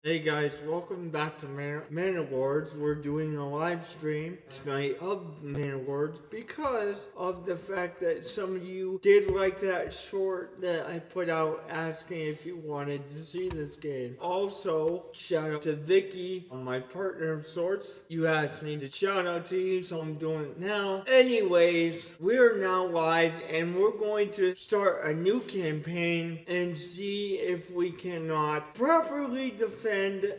Hey guys, welcome back to Manor Lords. We're doing a live stream tonight of Manor Lords because of the fact that some of you did like that short that I put out asking if you wanted to see this game. Also, shout out to Vicky, my partner of sorts. You asked me to shout out to you, so I'm doing it now. Anyways, we're now live and we're going to start a new campaign and see if we cannot properly defend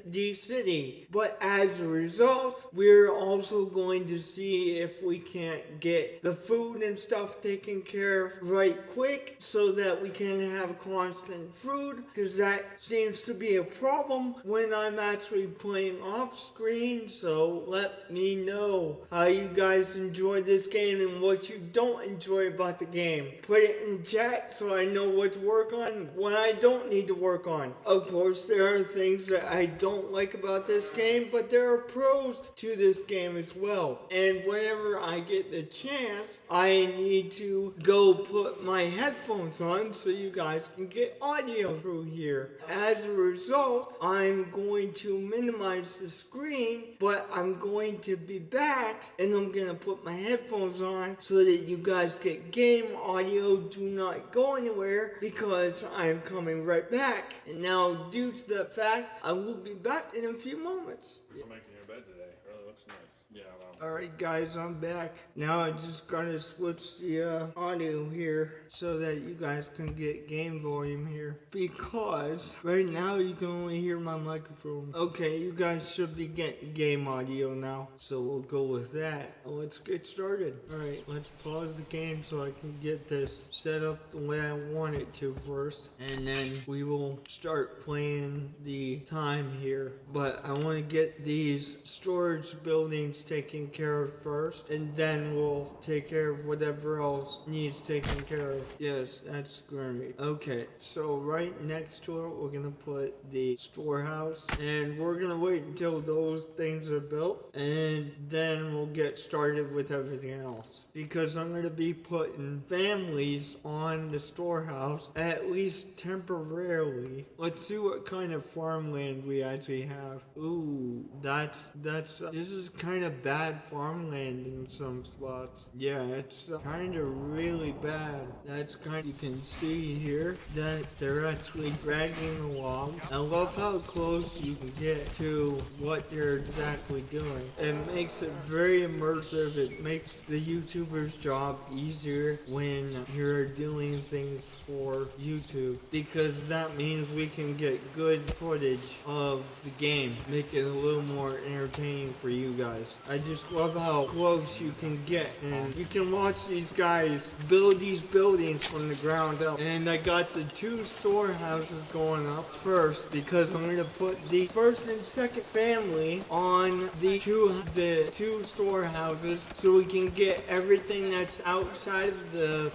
the city. But as a result, we're also going to see if we can't get the food and stuff taken care of right quick so that we can have constant food, because that seems to be a problem when I'm actually playing off screen. So let me know how you guys enjoy this game and what you don't enjoy about the game. Put it in chat so I know what to work on, what I don't need to work on. Of course, there are things that I don't like about this game, but there are pros to this game as well. And whenever I get the chance, I need to go put my headphones on so you guys can get audio through here. As a result, I'm going to minimize the screen, but I'm going to be back and I'm going to put my headphones on so that you guys get game audio. Do not go anywhere because I'm coming right back. And now, due to the fact, I will be back in a few moments. I'm making your bed today. It really looks nice. Yeah, well. Alright guys, I'm back. Now I just gotta switch the audio here so that you guys can get game volume here. Because right now you can only hear my microphone. Okay, you guys should be getting game audio now. So we'll go with that. Let's get started. Alright, let's pause the game so I can get this set up the way I want it to first. And then we will start playing the time here. But I want to get these storage buildings taken care of first, and then we'll take care of whatever else needs taken care of. Yes, that's great. Okay, so right next to it, we're gonna put the storehouse, and we're gonna wait until those things are built, and then we'll get started with everything else. Because I'm gonna be putting families on the storehouse, at least temporarily. Let's see what kind of farmland we actually have. Ooh, this is kind of bad farmland in some spots. Yeah, it's kind of really bad. That's kind of, you can see here that they're actually dragging the log. I love how close you can get to what they're exactly doing. It makes it very immersive. It makes the YouTuber's job easier when you're doing things for YouTube, because that means we can get good footage of the game, make it a little more entertaining for you guys. I just love how close you can get, and you can watch these guys build these buildings from the ground up. And I got the two storehouses going up first because I'm gonna put the first and second family on the two storehouses so we can get everything that's outside of the,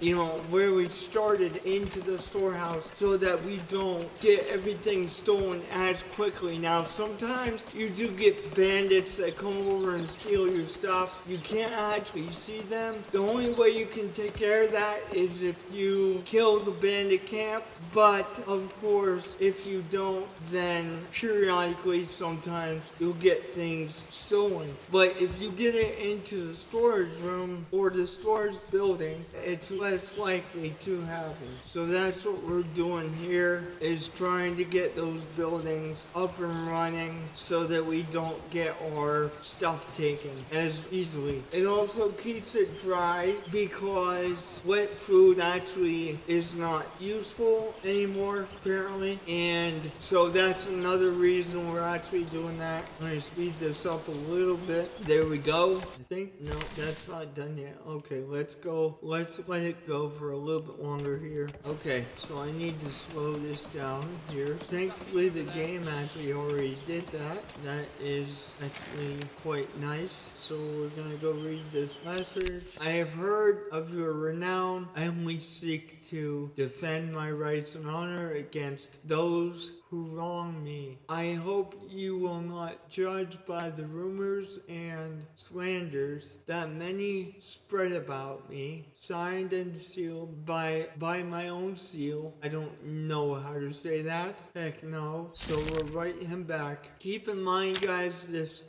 where we started into the storehouse, so that we don't get everything stolen as quickly. Now, sometimes you do get bandits that come over and steal your stuff. You can't actually see them. The only way you can take care of that is if you kill the bandit camp. But of course, if you don't, then periodically sometimes you'll get things stolen. But if you get it into the storage room or the storage building, it's less likely to happen. So that's what we're doing here, is trying to get those buildings up and running so that we don't get our stuff taken as easily. It also keeps it dry because wet food actually is not useful anymore, apparently. And so that's another reason we're actually doing that. I'm going to speed this up a little bit. There we go. I think, no, that's not done yet. Okay, let's go. Let's let it go for a little bit longer here. Okay, so I need to slow this down here. Thankfully, the game actually already did that. That is actually quite nice. So we're gonna go read this message. I have heard of your renown. I only seek to defend my rights and honor against those who wrong me. I hope you will not judge by the rumors and slanders that many spread about me, signed and sealed by my own seal. I don't know how to say that. Heck no. So we'll write him back. Keep in mind, guys, this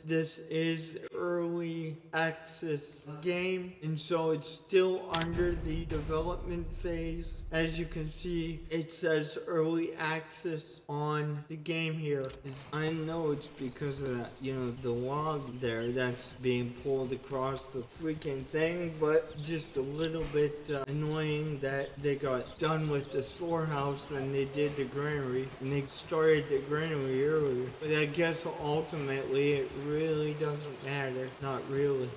is early access game, and so it's still under the development phase. As you can see, it says early access on the game here. I know it's because of that, the log there that's being pulled across the freaking thing, but just a little bit annoying that they got done with the storehouse than they did the granary, and they started the granary earlier. But I guess ultimately it really doesn't matter. Not really.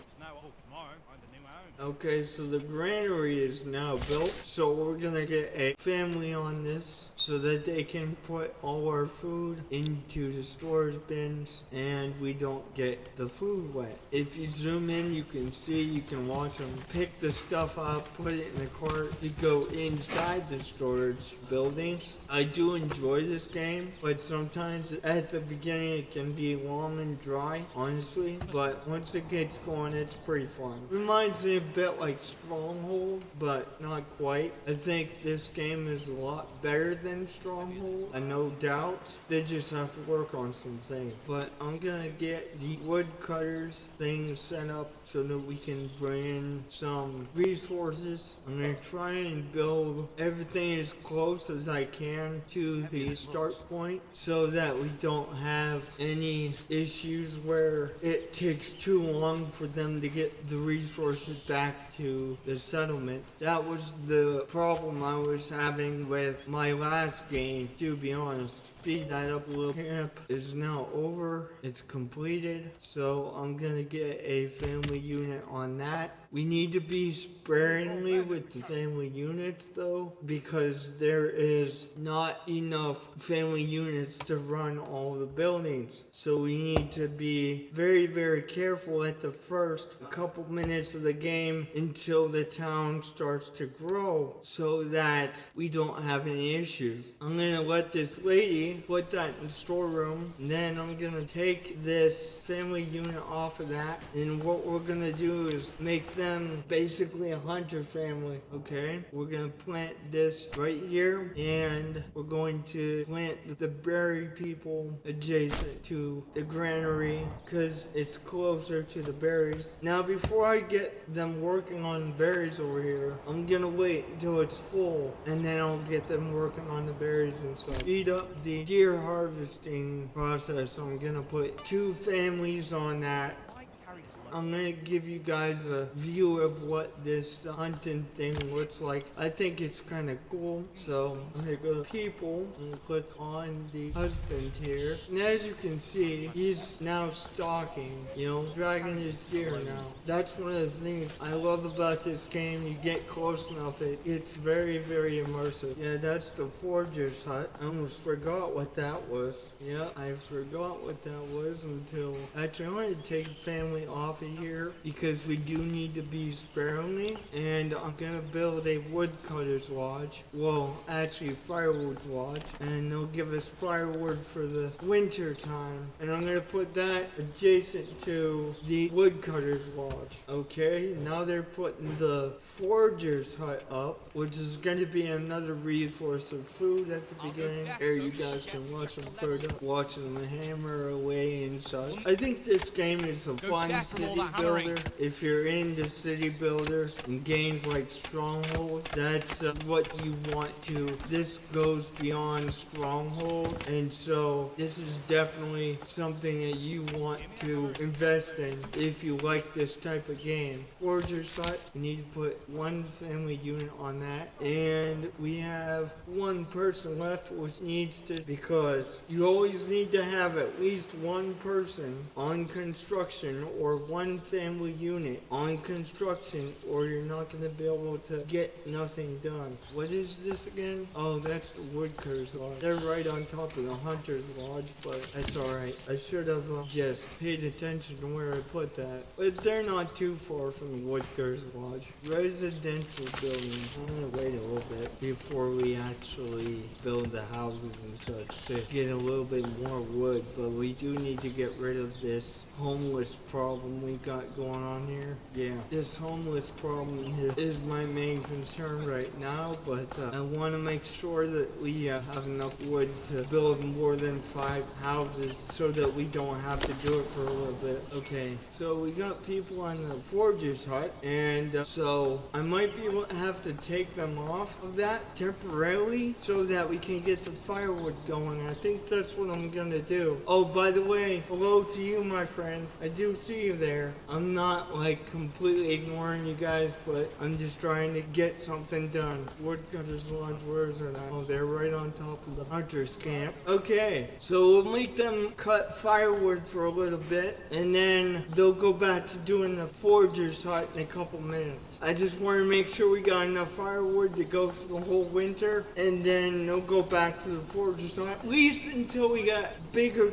Okay, so the granary is now built, so we're gonna get a family on this so that they can put all our food into the storage bins and we don't get the food wet. If you zoom in, you can see, you can watch them pick the stuff up, put it in the cart to go inside the storage buildings. I do enjoy this game, but sometimes at the beginning it can be long and dry, honestly, but once it gets going, it's pretty fun. Reminds me a bit like Stronghold, but not quite. I think this game is a lot better than Stronghold, and no doubt. They just have to work on some things. But I'm gonna get the woodcutters thing set up so that we can bring in some resources. I'm gonna try and build everything as close as I can to the start point so that we don't have any issues where it takes too long for them to get the resources back to the settlement. That was the problem I was having with my last game, to be honest. Speed that up a little. Camp is now over. It's completed. So I'm gonna get a family unit on that. We need to be sparingly with the family units though, because there is not enough family units to run all the buildings. So we need to be very, very careful at the first couple minutes of the game until the town starts to grow so that we don't have any issues. I'm gonna let this lady put that in the storeroom, and then I'm gonna take this family unit off of that, and what we're gonna do is make them basically a hunter family. Okay, we're gonna plant this right here, and we're going to plant the berry people adjacent to the granary because it's closer to the berries. Now before I get them working on berries over here, I'm gonna wait until it's full, and then I'll get them working on the berries and stuff. Speed up the deer harvesting process. I'm gonna put 2 families on that. I'm gonna give you guys a view of what this hunting thing looks like. I think it's kind of cool. So I'm gonna go to people and click on the husband here. And as you can see, he's now stalking, dragging his deer now. That's one of the things I love about this game. You get close enough, it's very, very immersive. Yeah, that's the forager's hut. I almost forgot what that was. Yeah, I forgot what that was until... Actually, I'm gonna take family off of here because we do need to be sparingly, and I'm gonna build a woodcutter's lodge. Well, actually firewood's lodge, and they'll give us firewood for the winter time, and I'm gonna put that adjacent to the woodcutter's lodge. Okay, now they're putting the forager's hut up, which is gonna be another resource of food at the beginning. There you guys can watch them put it up, watching them hammer away and such. I think this game is a fun city builder. If you're into city builders and games like Stronghold, that's what you want to. This goes beyond Stronghold, and so this is definitely something that you want to invest in if you like this type of game. Forager's hut, you need to put 1 family unit on that, and we have 1 person left, which needs to, because you always need to have at least 1 person on construction or one family unit on construction, or you're not going to be able to get nothing done. What is this again? Oh, that's the woodcutter's lodge. They're right on top of the hunter's lodge, but that's alright. I should have just paid attention to where I put that. But they're not too far from the woodcutter's lodge. Residential buildings. I'm going to wait a little bit before we actually build the houses and such to get a little bit more wood, but we do need to get rid of this homeless problem we got going on here. Yeah, this homeless problem here is my main concern right now, but I want to make sure that we have enough wood to build more than 5 houses so that we don't have to do it for a little bit. Okay, so we got people on the forger's hut, and so I might be able to have to take them off of that temporarily so that we can get the firewood going. I think that's what I'm gonna do. Oh, by the way, hello to you, my friend. I do see you there. I'm not like completely ignoring you guys, but I'm just trying to get something done. Woodcutter's lodge, where is it at? Oh, they're right on top of the hunter's camp. Okay, so we'll make them cut firewood for a little bit, and then they'll go back to doing the forger's hut in a couple minutes. I just want to make sure we got enough firewood to go through the whole winter, and then they'll go back to the forger's hut. At least until we got bigger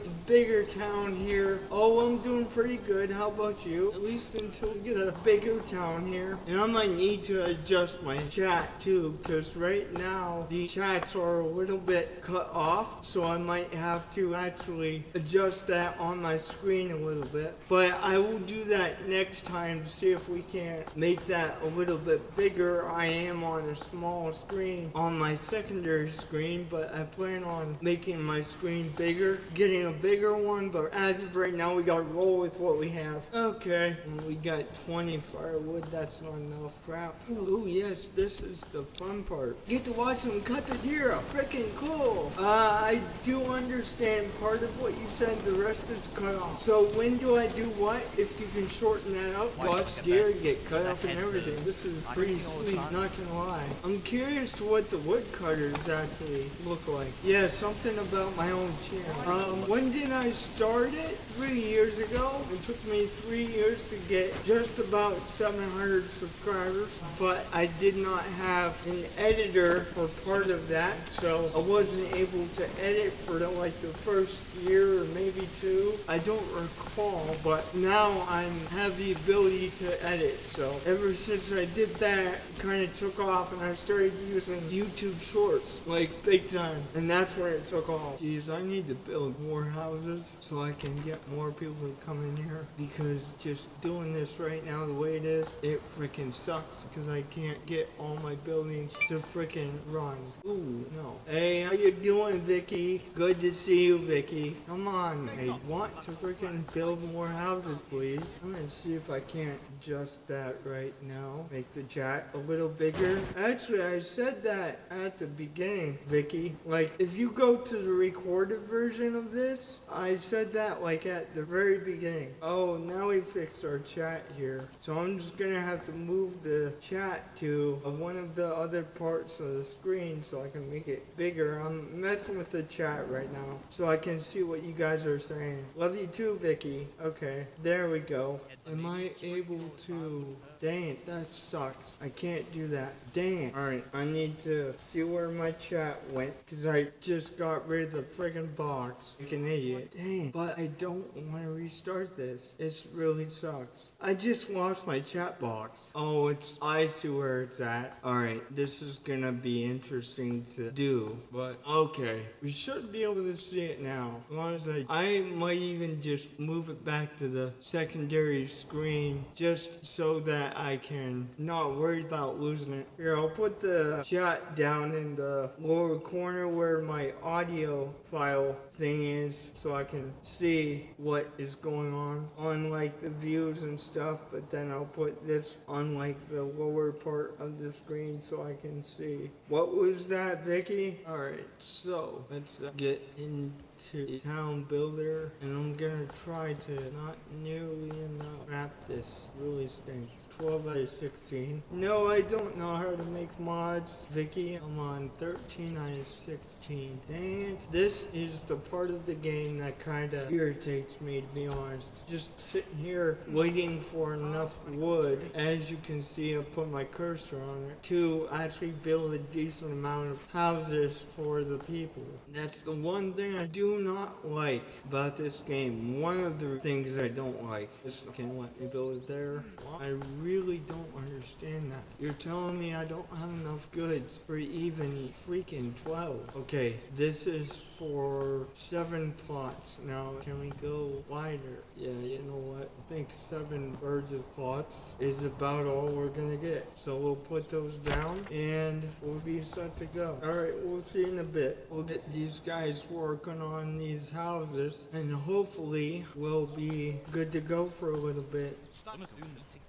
town here. Oh, I'm doing pretty good. How about you? At least until we get a bigger town here. And I might need to adjust my chat too, because right now the chats are a little bit cut off, so I might have to actually adjust that on my screen a little bit. But I will do that next time to see if we can't make that a little bit bigger. I am on a small screen on my secondary screen, but I plan on making my screen bigger, getting a bigger one, but as of right now we gotta roll with what we have. Okay, and we got 20 firewood. That's not enough. Crap. Ooh, yes, this is the fun part. Get to watch them cut the deer up. Freaking cool. I do understand part of what you said. The rest is cut off. So when do I do what? If you can shorten that up, watch deer get cut up and everything. This is pretty sweet, not gonna lie. I'm curious to what the woodcutters actually look like. Yeah, something about my own channel. When did I start it? 3 years ago. It took me 3 years to get just about 700 subscribers, but I did not have an editor for part of that, so I wasn't able to edit for like the first year or maybe 2. I don't recall, but now I have the ability to edit. So ever since I did that, it kind of took off, and I started using YouTube Shorts like big time, and that's where it took off. Jeez, I need to build more houses so I can get more people to come in here, because just doing this right now the way it is, it freaking sucks because I can't get all my buildings to freaking run. Ooh, no. Hey, how you doing, Vicky? Good to see you, Vicky. Come on, I want to freaking build more houses, please. I'm gonna see if I can't adjust that right now. Make the chat a little bigger. Actually, I said that at the beginning, Vicky. Like, if you go to the recorded version of this, I said that like at the very beginning. Oh, now we fixed our chat here. So I'm just gonna have to move the chat to one of the other parts of the screen so I can make it bigger. I'm messing with the chat right now so I can see what you guys are saying. Love you too, Vicky. Okay, there we go. Am I able to... Dang it, that sucks. I can't do that. Dang it. Alright, I need to see where my chat went, because I just got rid of the friggin' box. Like an idiot. Dang, but I don't want to restart this. This really sucks. I just lost my chat box. Oh, I see where it's at. Alright, this is gonna be interesting to do, but okay. We should be able to see it now. As long as I might even just move it back to the secondary screen just so that I can not worry about losing it. Here, I'll put the chat down in the lower corner where my audio file thing is so I can see what is going on like the views and stuff, but then I'll put this on like the lower part of the screen so I can see. What was that, Vicky? Alright, so let's get into to the town builder, and I'm gonna try to not nearly enough. Crap, this really stinks. 12 out of 16. No, I don't know how to make mods. Vicky, I'm on 13 out of 16. Dang it. This is the part of the game that kind of irritates me, to be honest. Just sitting here waiting for enough wood, as you can see, I put my cursor on it, to actually build a decent amount of houses for the people. That's the one thing I do not like about this game. One of the things I don't like. Just can't let me build it there. I really don't understand that. You're telling me I don't have enough goods for even freaking 12. Okay, this is for 7 plots. Now, can we go wider? Yeah, you know what? I think 7 Burgess plots is about all we're gonna get. So we'll put those down and we'll be set to go. Alright, we'll see in a bit. We'll get these guys working on these houses and hopefully we'll be good to go for a little bit.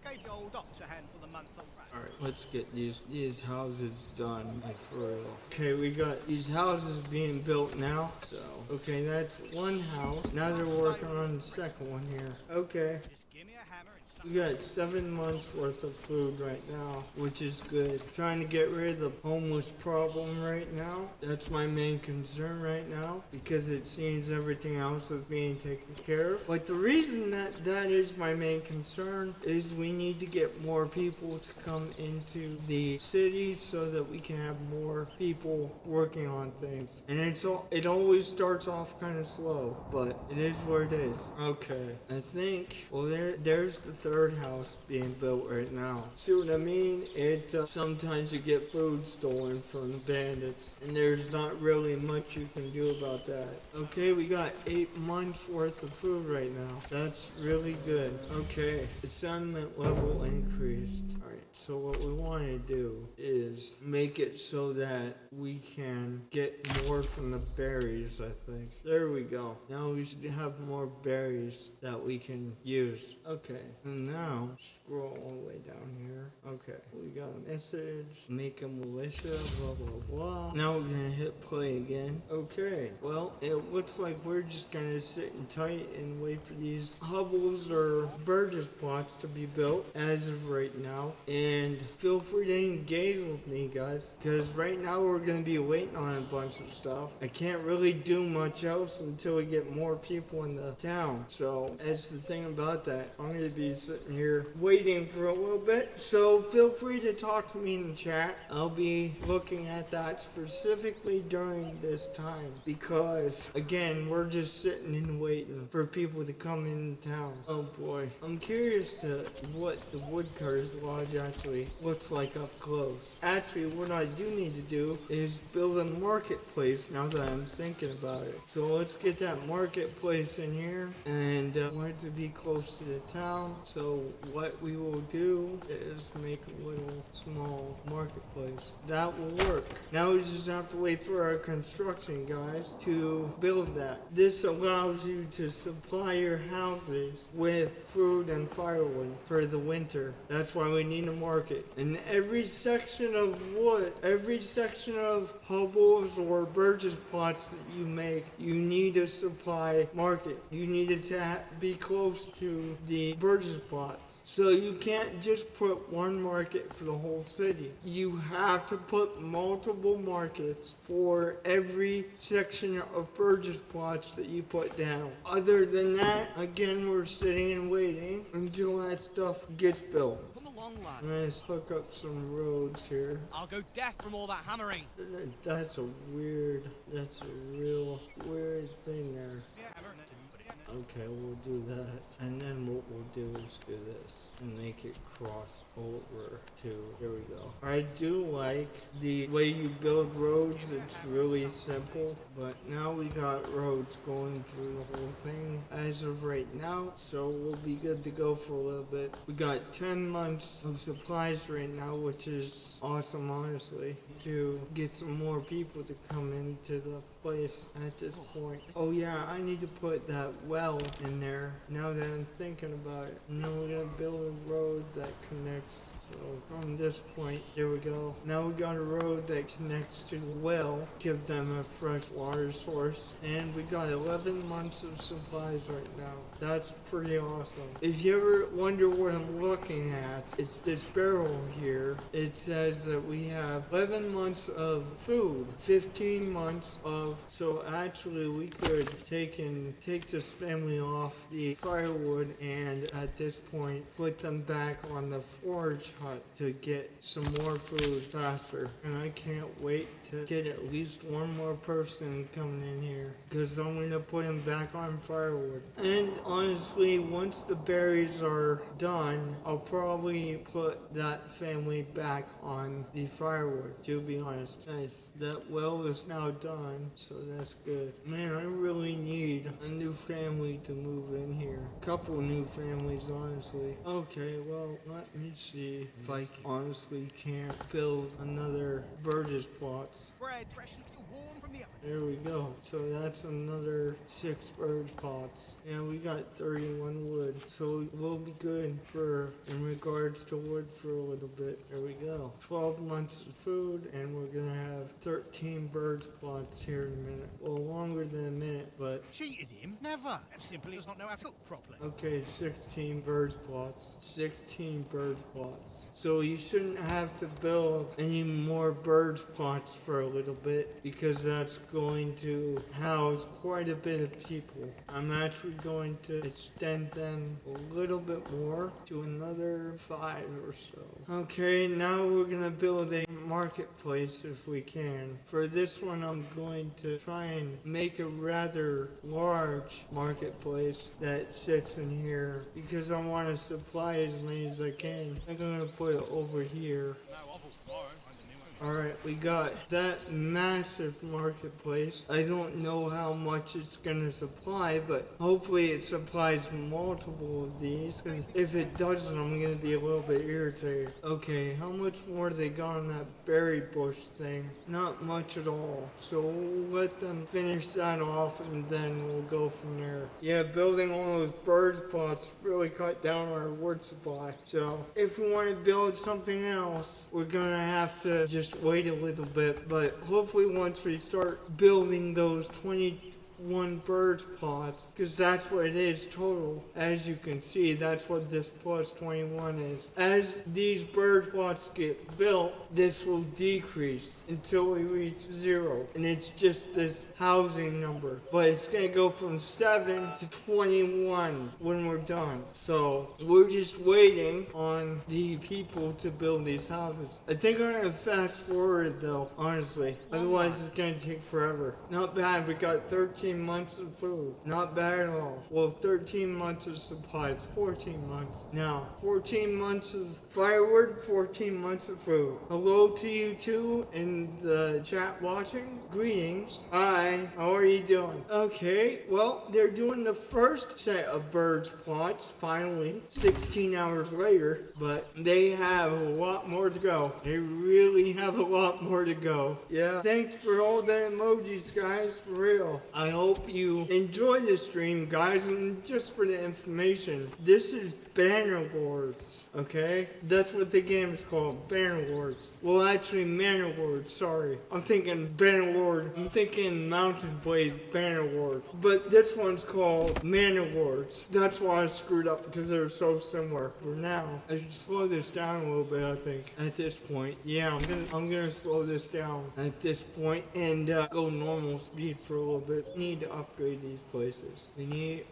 Gave your old ox a hand for the month on track. Alright, let's get these houses done, like for real. Okay, we got these houses being built now. So, okay, that's one house. Now they're working on the second one here. Okay. Just give me a hammer and We got 7 months worth of food right now, which is good. Trying to get rid of the homeless problem right now. That's my main concern right now, because it seems everything else is being taken care of. But the reason that is my main concern is we need to get more people to come into the city so that we can have more people working on things. And it always starts off kind of slow, but it is what it is. Okay, I think, well, there's the third house being built right now. See what I mean? Sometimes you get food stolen from the bandits, and there's not really much you can do about that. Okay, we got 8 months worth of food right now. That's really good. Okay, the settlement level increased. Alright, so what we want to do is make it so that we can get more from the berries, I think. There we go. Now we should have more berries that we can use. Okay, and now scroll all the way down here. Okay, we got a message, make a militia, blah blah blah. Now we're gonna hit play again. Okay, well, it looks like we're just gonna sit and tight and wait for these hovels or Burgess plots to be built as of right now. And feel free to engage with me, guys, because right now we're gonna be waiting on a bunch of stuff. I can't really do much else until we get more people in the town. So that's the thing about that. I'm gonna be sitting here waiting for a little bit. So feel free to talk to me in the chat. I'll be looking at that specifically during this time because, again, we're just sitting and waiting for people to come in town. Oh boy. I'm curious to what the woodcutter's lodge actually looks like up close. Actually, what I do need to do is build a marketplace now that I'm thinking about it. So let's get that marketplace in here, and want it to be close to the town. So what we will do is make a little small marketplace. That will work. Now we just have to wait for our construction guys to build that. This allows you to supply your houses with food and firewood for the winter. That's why we need a market. And every section of wood, every section of hovels or Burgess plots that you make, you need a supply market. You need it to be close to the Burgess plots. So you can't just put one market for the whole city. You have to put multiple markets for every section of Burgess plots that you put down. Other than that, again, we're sitting and waiting until that stuff gets built. come along, lad. Let's hook up some roads here. I'll go deaf from all that hammering. That's a real weird thing there. Yeah, hammer and put it in. Okay, we'll do that. And then what we'll do is do this and make it cross over to, here we go. I do like the way you build roads. It's really simple, but now we got roads going through the whole thing as of right now, so we'll be good to go for a little bit. We got 10 months of supplies right now, which is awesome, honestly, to get some more people to come into the place at this point. Oh yeah, I need to put that well in there now that I'm thinking about it. And then we're gonna build a road that connects So from this point, there we go. Now we got a road that connects to the well, give them a fresh water source, and we got 11 months of supplies right now. That's pretty awesome. If you ever wonder what I'm looking at, it's this barrel here. It says that we have 11 months of food, 15 months of, so actually we could take this family off the firewood and at this point put them back on the forage hut to get some more food faster. And I can't wait to get at least one more person coming in here because I'm going to put them back on firewood. And honestly, once the berries are done, I'll probably put that family back on the firewood, to be honest. Nice. That well is now done, so that's good. Man, I really need a new family to move in here. Couple new families, honestly. Okay, well, let me see if I honestly can't build another Burgess plots. Bread fresh and still warm from the oven. There we go. So that's another 6 bird pots. And we got 31 wood. So we'll be good for, in regards to wood for a little bit. There we go. 12 months of food and we're gonna have 13 bird plots here in a minute. Well, longer than a minute, but Cheated him? Never. That simply does not know how to cook properly. okay, 16 bird plots. 16 bird plots. So you shouldn't have to build any more bird plots for a little bit because that's going to house quite a bit of people. I'm actually going to extend them a little bit more to another 5 or so. Okay, now we're gonna build a marketplace if we can. For this one, I'm going to try and make a rather large marketplace that sits in here because I want to supply as many as I can. I'm gonna put it over here. No, I'll book tomorrow. I'm the new one. Alright, we got that massive marketplace. I don't know how much it's gonna supply, but hopefully it supplies multiple of these, because if it doesn't, I'm gonna be a little bit irritated. Okay, how much more they got on that berry bush thing? Not much at all. So we'll let them finish that off and then we'll go from there. Yeah, building all those bird pots really cut down our wood supply. So if we want to build something else, we're gonna have to just wait a little bit, but hopefully once we start building those 21 bird pots, because that's what it is total. As you can see, that's what this plus 21 is. As these bird pots get built, this will decrease until we reach 0, and it's just this housing number, but it's gonna go from 7 to 21 when we're done. So we're just waiting on the people to build these houses. I think I'm gonna fast forward though, honestly, otherwise it's gonna take forever. Not bad. We got 13 months of food. Not bad at all. Well, 13 months of supplies. 14 months. Now, 14 months of firewood, 14 months of food. Hello to you two in the chat watching. Greetings. Hi, how are you doing? Okay, well, they're doing the first set of birds plots, finally, 16 hours later, but they have a lot more to go. They really have a lot more to go. Yeah, thanks for all the emojis, guys, for real. I hope you enjoy the stream, guys, and just for the information, this is Manor Lords, okay? That's what the game is called, Manor Lords. Well, actually, Manor Lords, sorry. I'm thinking Manor Lord, I'm thinking Mountain Blade Manor Lord. But this one's called Manor Lords. That's why I screwed up, because they're so similar. For now, I should slow this down a little bit, I think, at this point. Yeah, I'm gonna slow this down at this point and go normal speed for a little bit. Need to upgrade these places.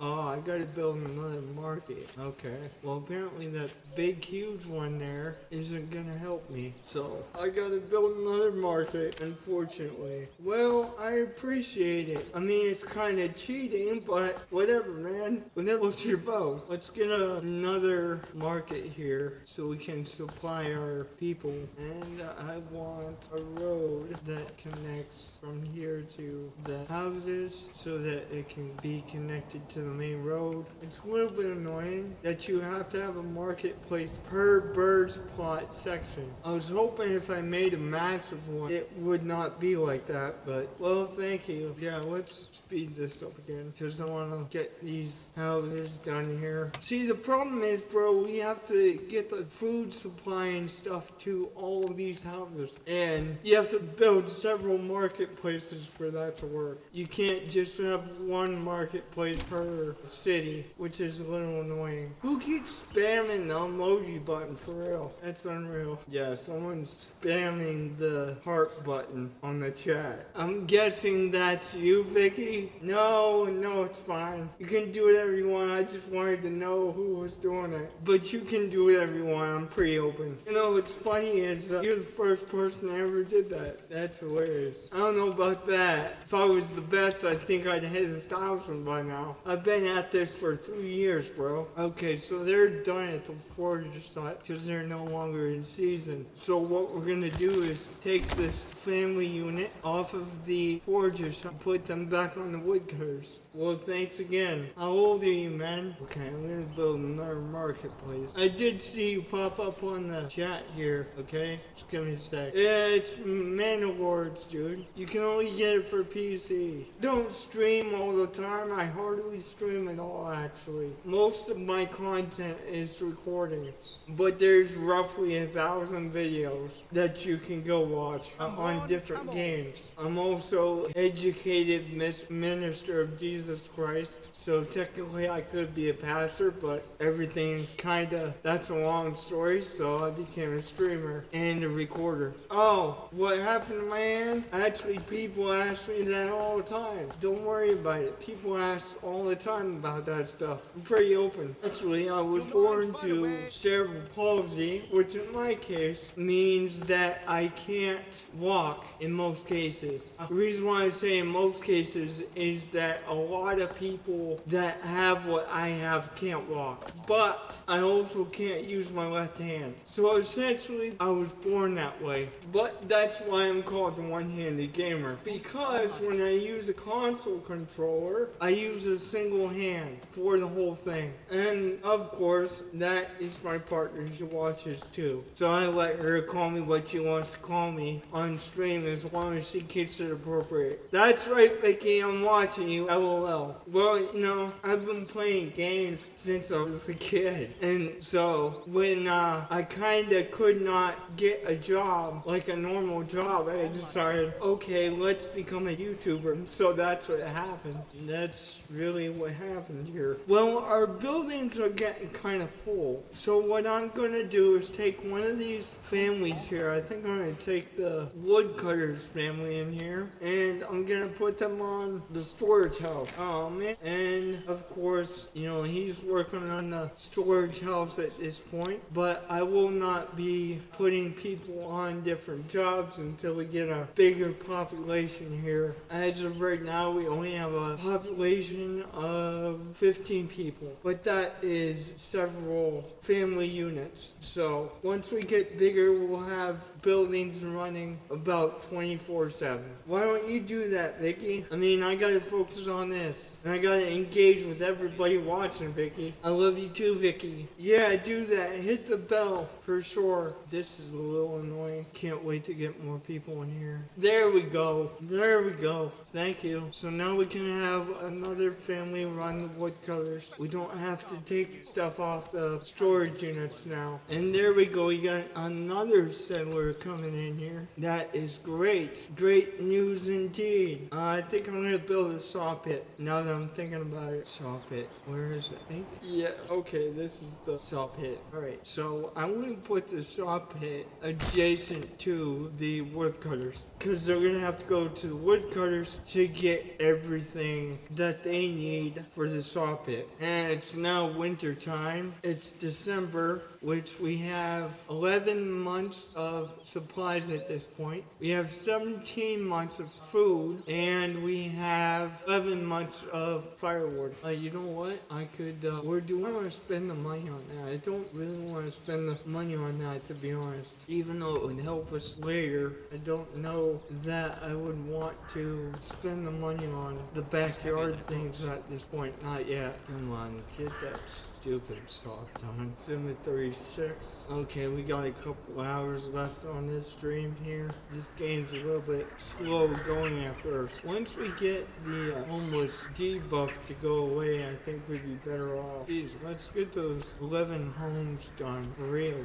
I gotta build another market. Okay. Well, apparently that big, huge one there isn't gonna help me. So, I gotta build another market, unfortunately. Well, I appreciate it. I mean, it's kind of cheating, but whatever, man. What's your bow? Let's get another market here so we can supply our people. And I want a road that connects from here to the houses so that it can be connected to the main road. It's a little bit annoying that you have to have a marketplace per bird's plot section. I was hoping if I made a massive one, it would not be like that, but well, thank you. Yeah, let's speed this up again because I want to get these houses done here. See, the problem is, bro, we have to get the food supply and stuff to all of these houses, and you have to build several marketplaces for that to work. You can't just have one marketplace per city, which is a little annoying. Who keeps spamming the emoji button for real? That's unreal. Yeah, someone's spamming the heart button on the chat. I'm guessing that's you, Vicky? No, it's fine. You can do whatever you want. I just wanted to know who was doing it. But you can do whatever you want. I'm pretty open. You know, what's funny is you're the first person that ever did that. That's hilarious. I don't know about that. If I was the best, I think I'd hit 1,000 by now. I've been at this for 3 years, bro. Okay, so they're done at the forager site because they're no longer in season. So what we're gonna do is take this family unit off of the forager site and put them back on the woodcutters. Well, thanks again. How old are you, man? Okay, I'm gonna build another marketplace. I did see you pop up on the chat here, okay? Just give me a sec. Yeah, it's Manor Lords, dude. You can only get it for PC. Don't stream all the time. I hardly stream at all, actually. Most of my content is recordings. But there's roughly 1,000 videos that you can go watch on different games. I'm also educated minister of Jesus Christ, so technically I could be a pastor, but everything kinda, that's a long story, so I became a streamer and a recorder. Oh, what happened to my hand? Actually, people ask me that all the time. Don't worry about it. People ask all the time about that stuff. I'm pretty open. Actually, I was born to cerebral palsy, which in my case means that I can't walk in most cases. The reason why I say in most cases is that a lot of people that have what I have can't walk. But I also can't use my left hand. So essentially, I was born that way. But that's why I'm called the one-handed gamer. Because when I use a console controller, I use a single hand for the whole thing. And of course, that is my partner. She watches too. So I let her call me what she wants to call me on stream as long as she keeps it appropriate. That's right, Vicky, I'm watching you, LOL. Well, you know, I've been playing games since I was a kid. And so when I kinda could not get a job, like a normal job, I decided, okay, let's become a YouTuber. So that's what happened. And that's really what happened here. Well, our buildings are getting kind of full. So what I'm gonna do is take one of these families here. I think I'm gonna take the woodcutters family in here, and I'm gonna put them on the storage house. Oh man. And of course, you know, he's working on the storage house at this point, but I will not be putting people on different jobs until we get a bigger population here. As of right now, we only have a population of 15 people, but that is several family units. So once we get bigger, we'll have buildings running about 24/7. Why don't you do that, Vicky? I mean, I gotta focus on this, and I gotta engage with everybody watching, Vicky. I love you too, Vicky. Yeah, do that. Hit the bell for sure. This is a little annoying. Can't wait to get more people in here. There we go. There we go. Thank you. So now we can have another family run the woodcutters. We don't have to take stuff off the storage units now. And there we go. You got another settler coming in here. That is great. Great news indeed. I think I'm gonna build a saw pit now that I'm thinking about it. Saw pit. Where is it? Yeah, okay, this is the saw pit. Alright, so I'm gonna put the saw pit adjacent to the woodcutters, because they're gonna have to go to the woodcutters to get everything that they need for the saw pit. And it's now winter time. It's December, which we have 11 months of supplies at this point. We have 17 months of food, and we have 11 months months of firewood. You know what? I could, I want to spend the money on that. I don't really want to spend the money on that, to be honest. Even though it would help us later, I don't know that I would want to spend the money on the backyard things at this point. Not yet. Come on, get that stupid sock done. 7:36. Okay, we got a couple hours left on this stream here. This game's a little bit slow going at first. Once we get the homeless debuff to go away, I think we'd be better off. Jeez, let's get those 11 homes done for real.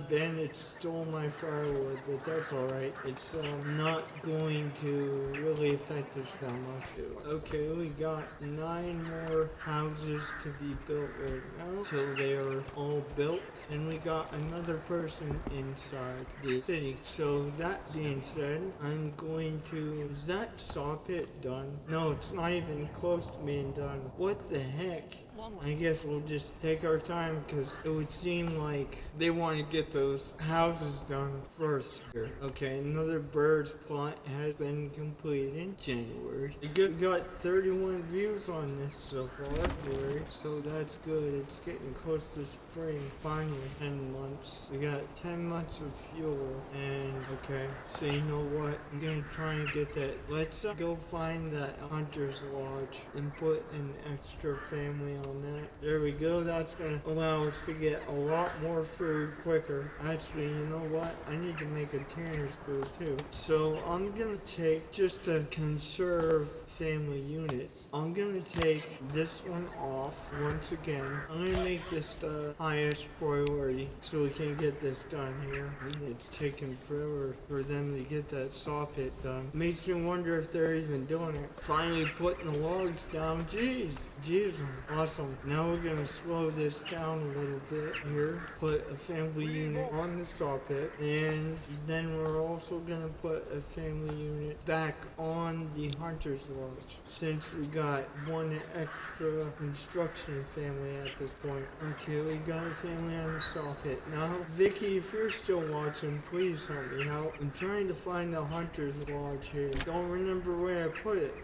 Bandits stole my firewood, but that's alright. It's not going to really affect us that much. Okay, we got 9 more houses to be built right now till they are all built, and we got another person inside the city. So that being said, I'm going to... Is that saw pit done? No, it's not even close to being done. What the heck? I guess we'll just take our time, because it would seem like they want to get those houses done first here. Okay, another bird's plot has been completed in January. We got 31 views on this so far, so that's good. It's getting close to spring, finally. 10 months. We got 10 months of fuel, and okay, so you know what? I'm gonna try and get that. Let's go find that hunter's lodge and put an extra family on that. There we go. That's gonna allow us to get a lot more food quicker. Actually, you know what? I need to make a tanner's brew too. So I'm gonna take, just to conserve family units, I'm gonna take this one off once again. I'm gonna make this the highest priority so we can get this done here. It's taking forever for them to get that saw pit done. Makes me wonder if they're even doing it. Finally putting the logs down. Jeez, awesome. Now we're gonna slow this down a little bit here. Put a family unit on the saw pit, and then we're also gonna put a family unit back on the hunter's lodge, since we got one extra construction family at this point. Okay, we got a family on the saw pit. Now, Vicky, if you're still watching, please help me out. I'm trying to find the hunter's lodge here. Don't remember where I put it.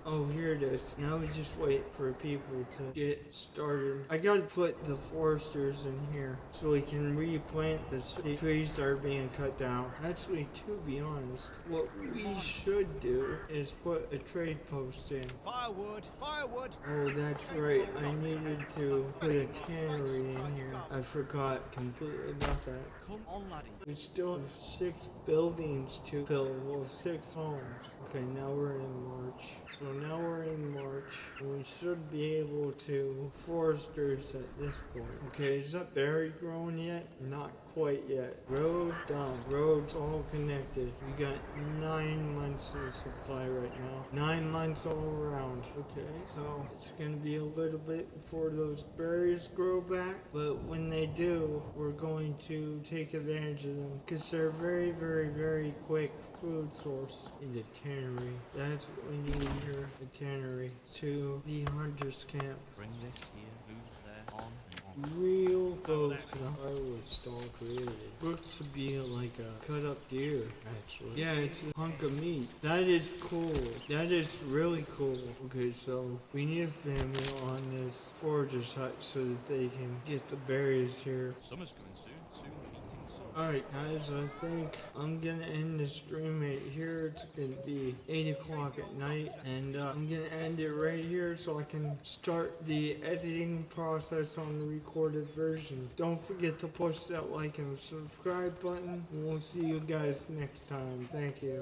Oh, here it is. Now we just wait for people to get started. I gotta put the foresters in here so we can replant the trees that are being cut down. Actually, to be honest, what we should do is put a trade post in. Firewood, firewood. Oh, that's right. I needed to put a tannery in here. I forgot completely about that. Come on, laddie. We still have 6 buildings to build. Well, 6 homes. Okay, now we're in March. So now we're in March. We should be able to foresters at this point. Okay, is that berry grown yet? Not quite yet. Road done. Roads all connected. We got 9 months of supply right now. 9 months all around. Okay, so it's gonna be a little bit before those berries grow back, but when they do, we're going to take advantage of them, because they're very, very, very quick food source. In the tannery. That's what we need here. The tannery. To the hunter's camp. Bring this here, who's there, on and on. Real close to the firewood stall created. Looks to be like a cut up deer, actually. Yeah, it's a hunk of meat. That is cool. That is really cool. Okay, so we need a family on this forager's hut so that they can get the berries here. Summer's coming soon eating summer. Alright guys, I think I'm gonna end the stream right here. It's gonna be 8 o'clock at night, and I'm gonna end it right here so I can start the editing process on the recorded version. Don't forget to push that like and subscribe button, and we'll see you guys next time. Thank you.